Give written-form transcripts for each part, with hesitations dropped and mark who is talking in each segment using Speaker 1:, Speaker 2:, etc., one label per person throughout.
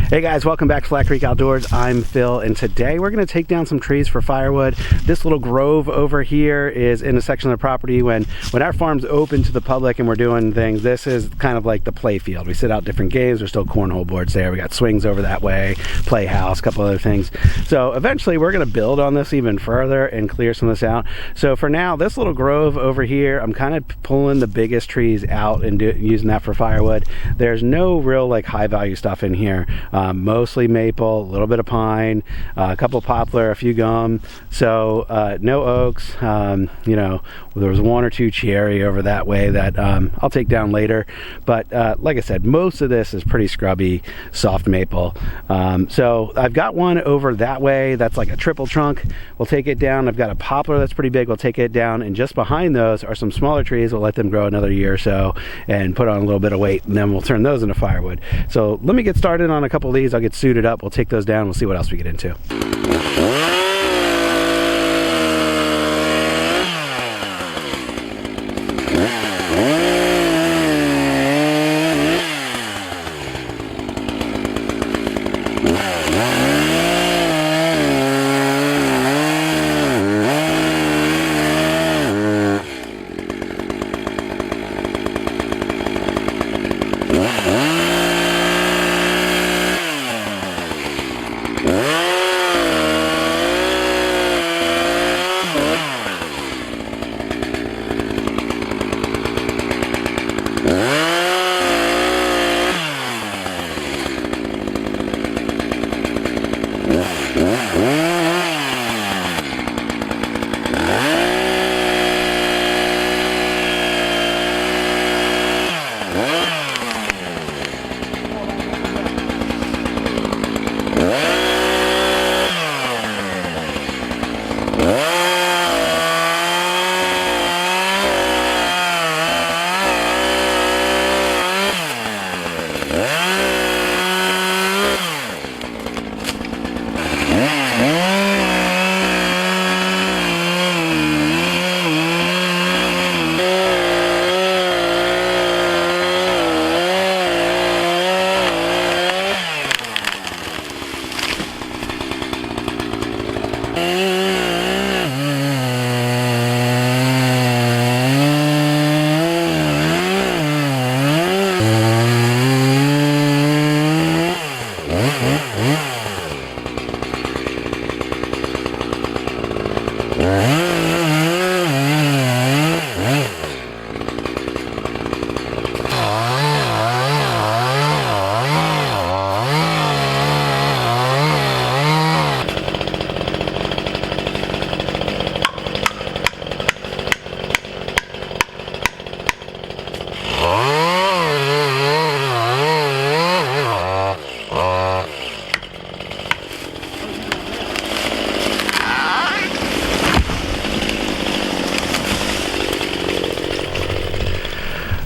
Speaker 1: Hey guys, welcome back to Flat Creek Outdoors. I'm Phil, and today we're going to take down some trees for firewood. This little grove over here is in a section of the property when our farm's open to the public and we're doing things. This is kind of like the play field. We sit out different games. There's still cornhole boards there. We got swings over that way, playhouse, a couple other things. So eventually we're going to build on this even further and clear some of this out. So for now, this little grove over here, I'm kind of pulling the biggest trees out and using that for firewood. There's no real like high value stuff in here. Mostly maple, a little bit of pine, a couple of poplar, a few gum. So no oaks. You know, there was one or two cherry over that way that I'll take down later. But like I said, most of this is pretty scrubby, soft maple. So I've got one over that way that's like a triple trunk. We'll take it down. I've got a poplar that's pretty big. We'll take it down. And just behind those are some smaller trees. We'll let them grow another year or so and put on a little bit of weight. And then we'll turn those into firewood. So let me get started on a couple of these. I'll get suited up. We'll take those down. We'll see what else we get into.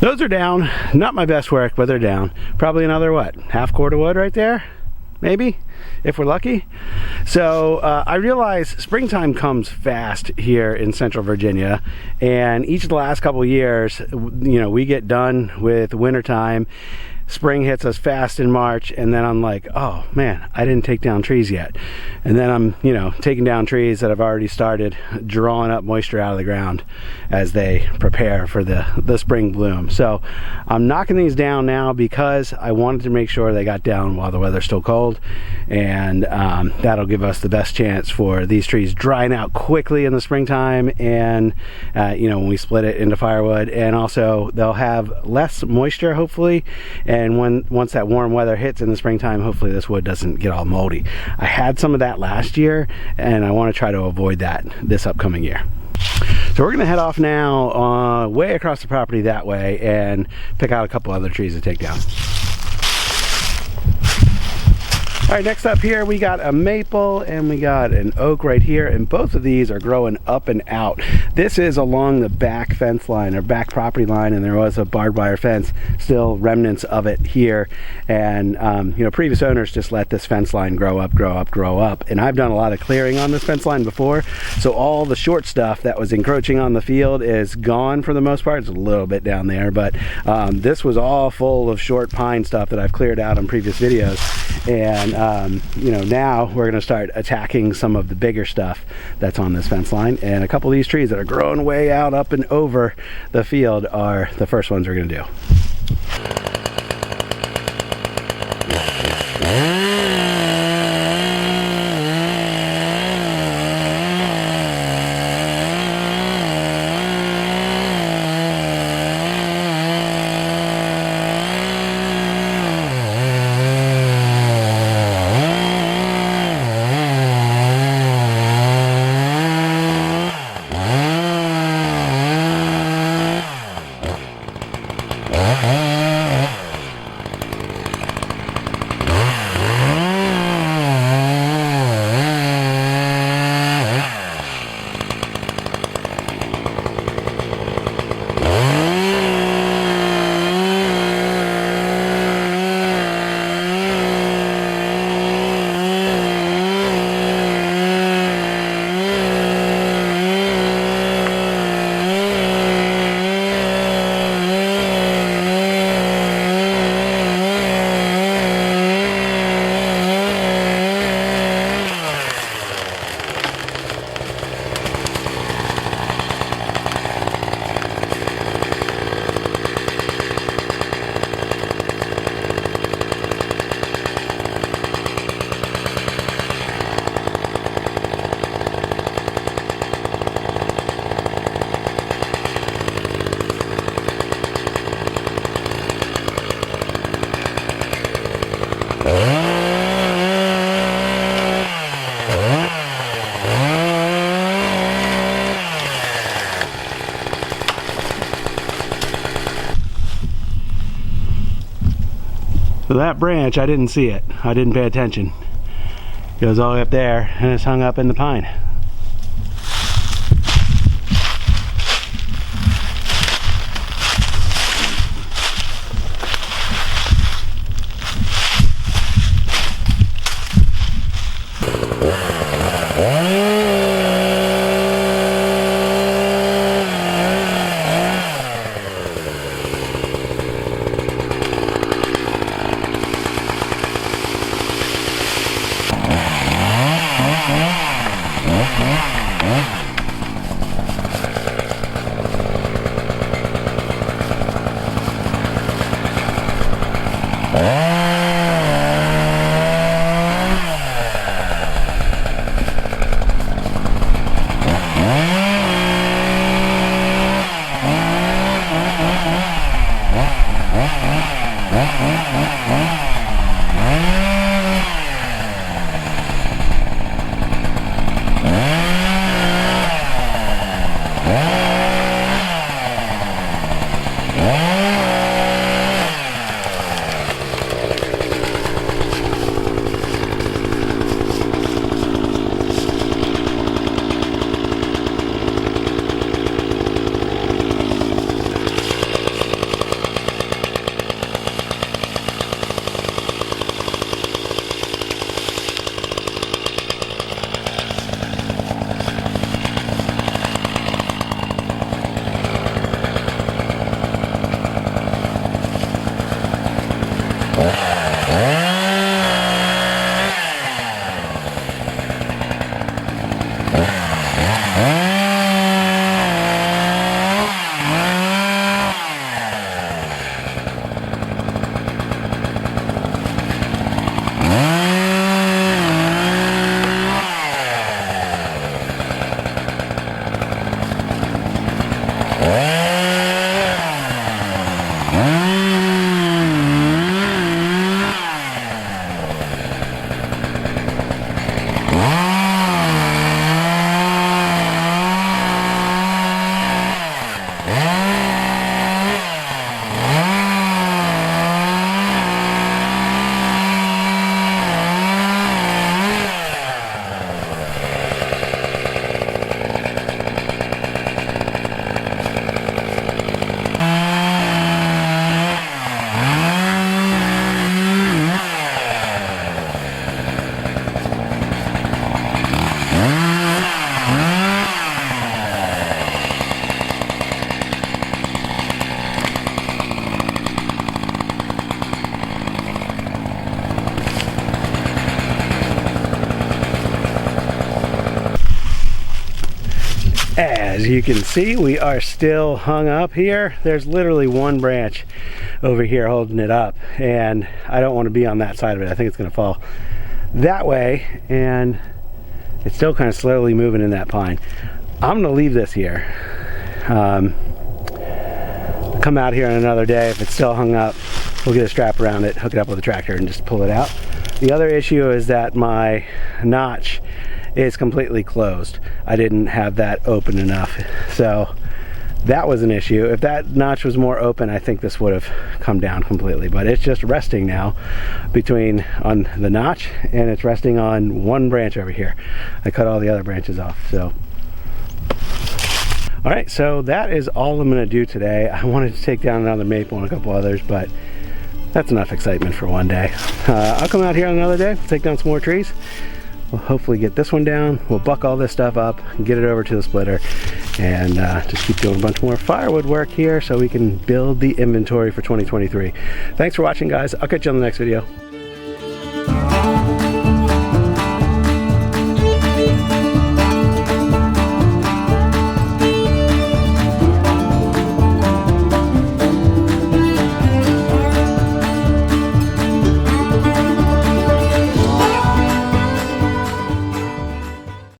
Speaker 1: Those are down. Not my best work, but they're down. Probably another, what, half cord of wood right there? Maybe, if we're lucky. So I realize springtime comes fast here in Central Virginia, and each of the last couple of years, you know, we get done with wintertime. Spring hits us fast in March, and then I'm like, oh man, I didn't take down trees yet. And then I'm, you know, taking down trees that have already started drawing up moisture out of the ground as they prepare for the spring bloom. So I'm knocking these down now because I wanted to make sure they got down while the weather's still cold, and that'll give us the best chance for these trees drying out quickly in the springtime, and you know, when we split it into firewood, and also they'll have less moisture hopefully. And once that warm weather hits in the springtime, hopefully this wood doesn't get all moldy. I had some of that last year, and I want to try to avoid that this upcoming year. So we're going to head off now way across the property that way and pick out a couple other trees to take down. All right, next up here we got a maple and we got an oak right here, and both of these are growing up and out. This is along the back fence line or back property line, and there was a barbed wire fence, still remnants of it here. And you know, previous owners just let this fence line grow up. And I've done a lot of clearing on this fence line before, so all the short stuff that was encroaching on the field is gone for the most part. It's a little bit down there, but this was all full of short pine stuff that I've cleared out on previous videos. And you know, now we're going to start attacking some of the bigger stuff that's on this fence line. And a couple of these trees that are growing way out up and over the field are the first ones we're going to do. So that branch, I didn't see it. I didn't pay attention. It goes all the way up there and it's hung up in the pine. As you can see, we are still hung up here. There's literally one branch over here holding it up, and I don't want to be on that side of it. I think it's going to fall that way, and it's still kind of slowly moving in that pine. I'm going to leave this here. Come out here on another day. If it's still hung up, we'll get a strap around it, hook it up with a tractor, and just pull it out. The other issue is that my notch is completely closed. I didn't have that open enough, so that was an issue. If that notch was more open, I think this would have come down completely, but it's just resting now on the notch, and it's resting on one branch over here. I cut all the other branches off. So all right, so that is all I'm going to do today. I wanted to take down another maple and a couple others, but that's enough excitement for one day. I'll come out here on another day, take down some more trees. We'll hopefully get this one down. We'll buck all this stuff up and get it over to the splitter, and just keep doing a bunch more firewood work here so we can build the inventory for 2023. Thanks for watching, guys. I'll catch you on the next video.